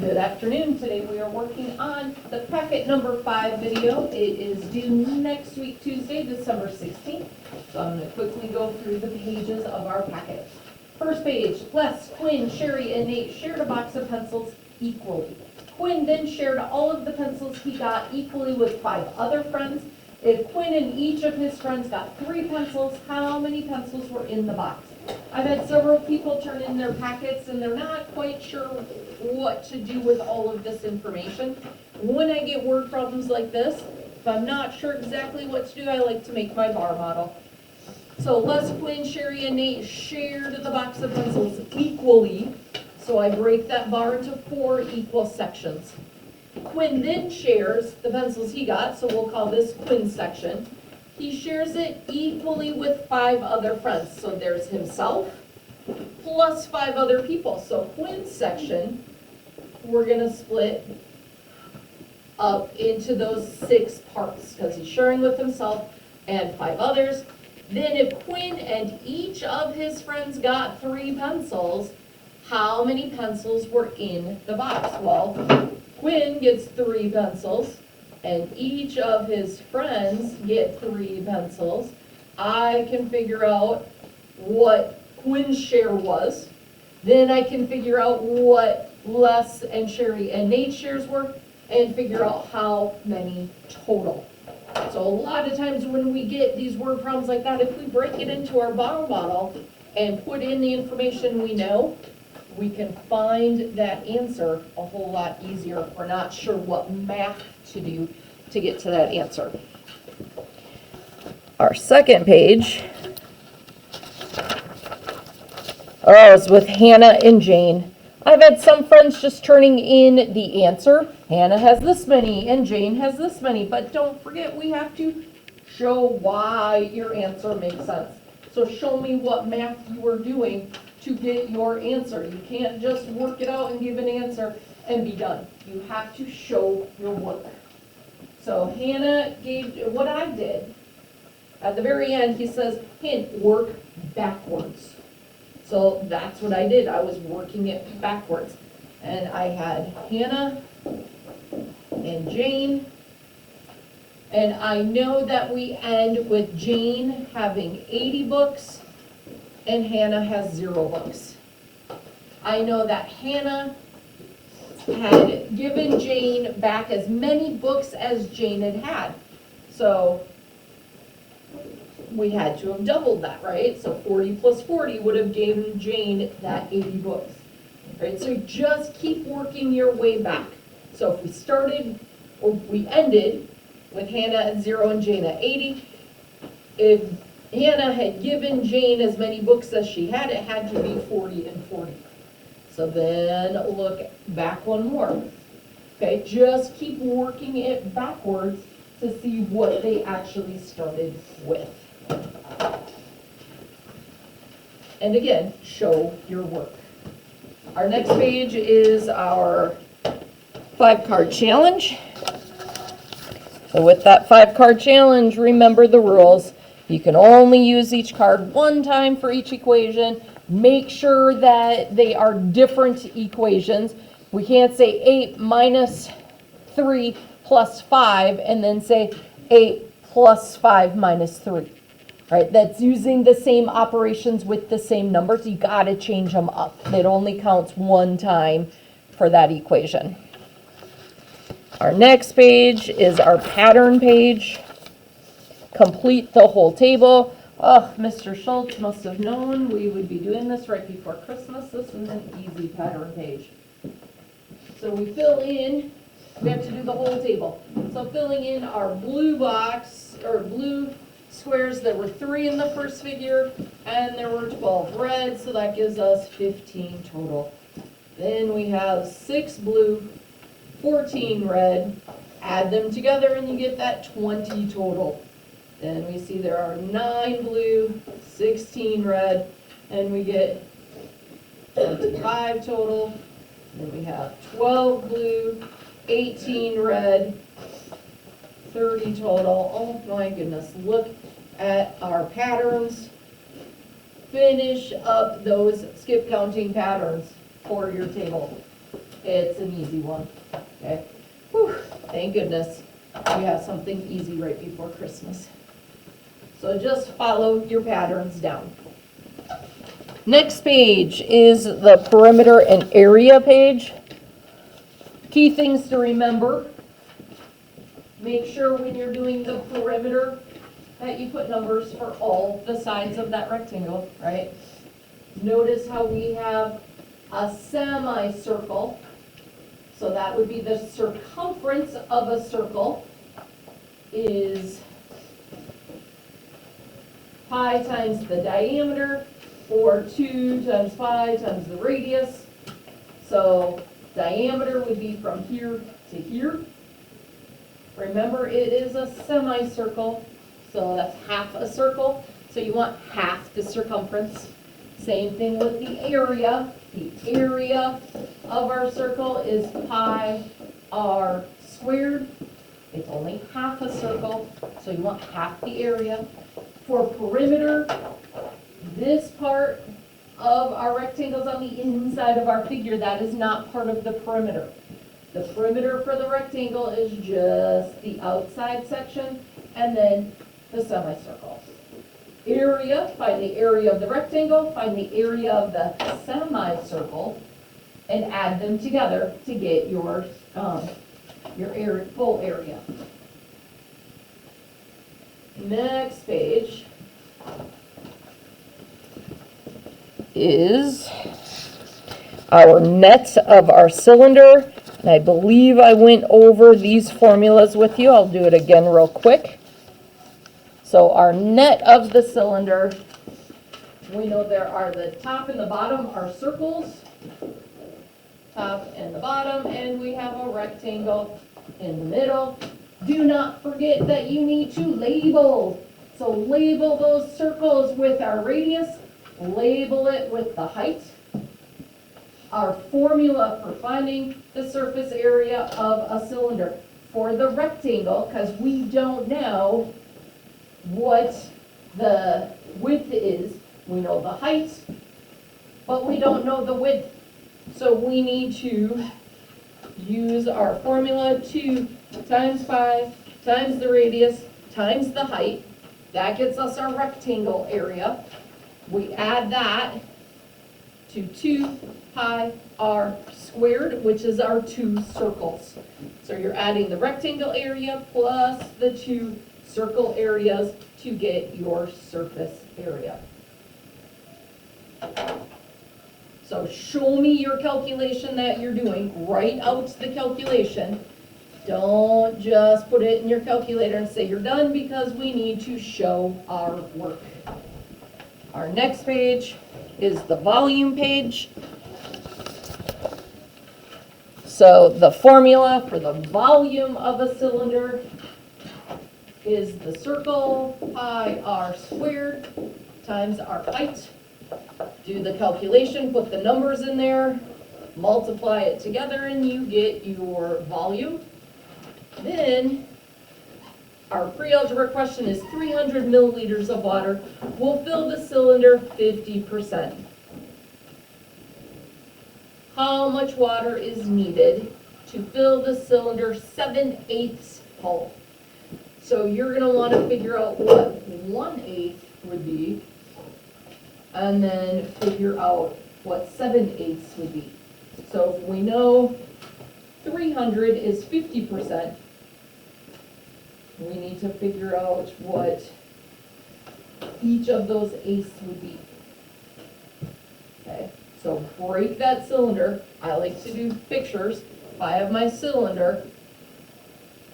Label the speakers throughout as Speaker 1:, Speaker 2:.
Speaker 1: Good afternoon. Today we are working on the packet number 5 video. It is due next week, Tuesday, December 16th. So I'm going to quickly go through the pages of our packet. First page, Les, Quinn, Sherry, and Nate shared a box of pencils equally. Quinn then shared all of the pencils he got equally with 5 other friends. If Quinn and each of his friends got 3 pencils, how many pencils were in the box? I've had several people turn in their packets and they're not quite sure what to do with all of this information. When I get word problems like this, if I'm not sure exactly what to do, I like to make my bar model. So Les, Quinn, Sherry, and Nate shared the box of pencils equally. So I break that bar into 4 equal sections. Quinn then shares the pencils he got, so we'll call this Quinn's section. He shares it equally with 5 other friends. So there's himself plus 5 other people. So Quinn's section, we're going to split up into those 6 parts because he's sharing with himself and 5 others. Then if Quinn and each of his friends got 3 pencils, how many pencils were in the box? Well, Quinn gets 3 pencils. And each of his friends get 3 pencils. I can figure out what Quinn's share was. Then I can figure out what Les and Sherry and Nate's shares were and figure out how many total. So a lot of times when we get these word problems like that, if we break it into our bar model and put in the information we know, we can find that answer a whole lot easier if we're not sure what math to do to get to that answer. Our second page is with Hannah and Jane. I've had some friends just turning in the answer. Hannah has this many and Jane has this many, but don't forget we have to show why your answer makes sense. So show me what math you are doing to get your answer. You can't just work it out and give an answer and be done. You have to show your work. So Hannah gave what I did. At the very end, he says, hint, work backwards. So that's what I did. I was working it backwards. And I had Hannah and Jane. And I know that we end with Jane having 80 books and Hannah has 0 books. I know that Hannah had given Jane back as many books as Jane had had. So we had to have doubled that, right? So 40 plus 40 would have given Jane that 80 books. Right? So just keep working your way back. So if we started, or we ended with Hannah at 0 and Jane at 80, if Hannah had given Jane as many books as she had, it had to be 40 and 40. So then look back one more. Okay, just keep working it backwards to see what they actually started with. And again, show your work. Our next page is our 5-card challenge. So with that 5-card challenge, remember the rules. You can only use each card one time for each equation. Make sure that they are different equations. We can't say 8 minus 3 plus 5 and then say 8 plus 5 minus 3. Right? That's using the same operations with the same numbers. You got to change them up. It only counts one time for that equation. Our next page is our pattern page. Complete the whole table. Oh, Mr. Schultz must have known we would be doing this right before Christmas. This is an easy pattern page. So we fill in, we have to do the whole table. So filling in our blue box, or blue squares, there were 3 in the first figure, and there were 12 red, so that gives us 15 total. Then we have 6 blue, 14 red, add them together and you get that 20 total. Then we see there are 9 blue, 16 red, and we get 25 total. Then we have 12 blue, 18 red, 30 total. Oh my goodness, look at our patterns. Finish up those skip counting patterns for your table. It's an easy one, okay? Whew, thank goodness we have something easy right before Christmas. So just follow your patterns down. Next page is the perimeter and area page. Key things to remember. Make sure when you're doing the perimeter that you put numbers for all the sides of that rectangle, right? Notice how we have a semicircle. So that would be the circumference of a circle is pi times the diameter, or 2 times pi times the radius. So diameter would be from here to here. Remember, it is a semicircle, so that's half a circle. So you want half the circumference. Same thing with the area. The area of our circle is pi r squared. It's only half a circle, so you want half the area. For perimeter, this part of our rectangles on the inside of our figure, that is not part of the perimeter. The perimeter for the rectangle is just the outside section and then the semicircle. Area, find the area of the rectangle, find the area of the semicircle, and add them together to get your area, full area. Next page is our net of our cylinder. And I believe I went over these formulas with you. I'll do it again real quick. So our net of the cylinder, we know there are the top and the bottom are circles, top and the bottom, and we have a rectangle in the middle. Do not forget that you need to label. So label those circles with our radius, label it with the height. Our formula for finding the surface area of a cylinder for the rectangle, because we don't know what the width is. We know the height, but we don't know the width. So we need to use our formula 2 times pi times the radius times the height. That gets us our rectangle area. We add that to 2 pi r squared, which is our 2 circles. So you're adding the rectangle area plus the 2 circle areas to get your surface area. So show me your calculation that you're doing. Write out the calculation. Don't just put it in your calculator and say you're done, because we need to show our work. Our next page is the volume page. So the formula for the volume of a cylinder is the circle pi r squared times our height. Do the calculation, put the numbers in there, multiply it together, and you get your volume. Then our pre-algebra question is 300 milliliters of water will fill the cylinder 50%. How much water is needed to fill the cylinder 7/8 full? So you're going to want to figure out what 1/8 would be, and then figure out what 7/8 would be. So if we know 300 is 50%, we need to figure out what each of those eighths would be. Okay, so break that cylinder. I like to do pictures. If I have my cylinder,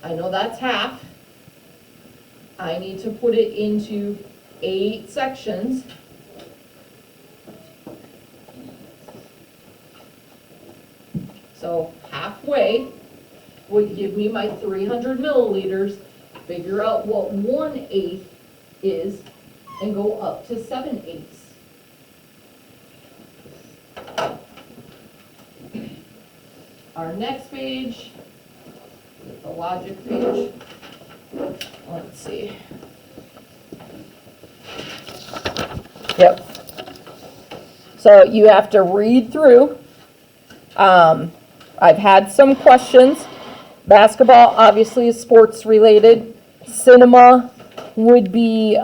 Speaker 1: I know that's half. I need to put it into 8 sections. So halfway would give me my 300 milliliters. Figure out what 1/8 is and go up to 7/8. Our next page is the logic page. Let's see. Yep. So you have to read through.
Speaker 2: I've had some questions. Basketball obviously is sports related. Cinema would be,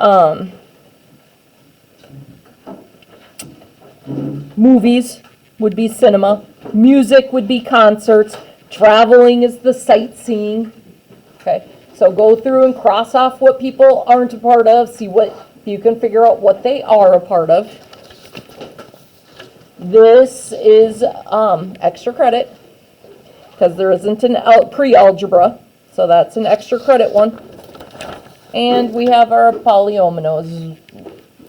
Speaker 2: movies would be cinema. Music would be concerts. Traveling is the sightseeing. Okay, so go through and cross off what people aren't a part of, see what you can figure out what they are a part of. This is extra credit because there isn't an pre-algebra, so that's an extra credit one. And we have our polyominoes.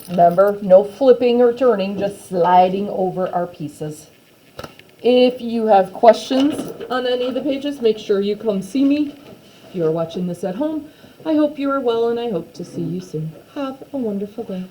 Speaker 2: Remember, no flipping or turning, just sliding over our pieces. If you have questions on any of the pages, make sure you come see me. If you are watching this at home, I hope you are well and I hope to see you soon. Have a wonderful day.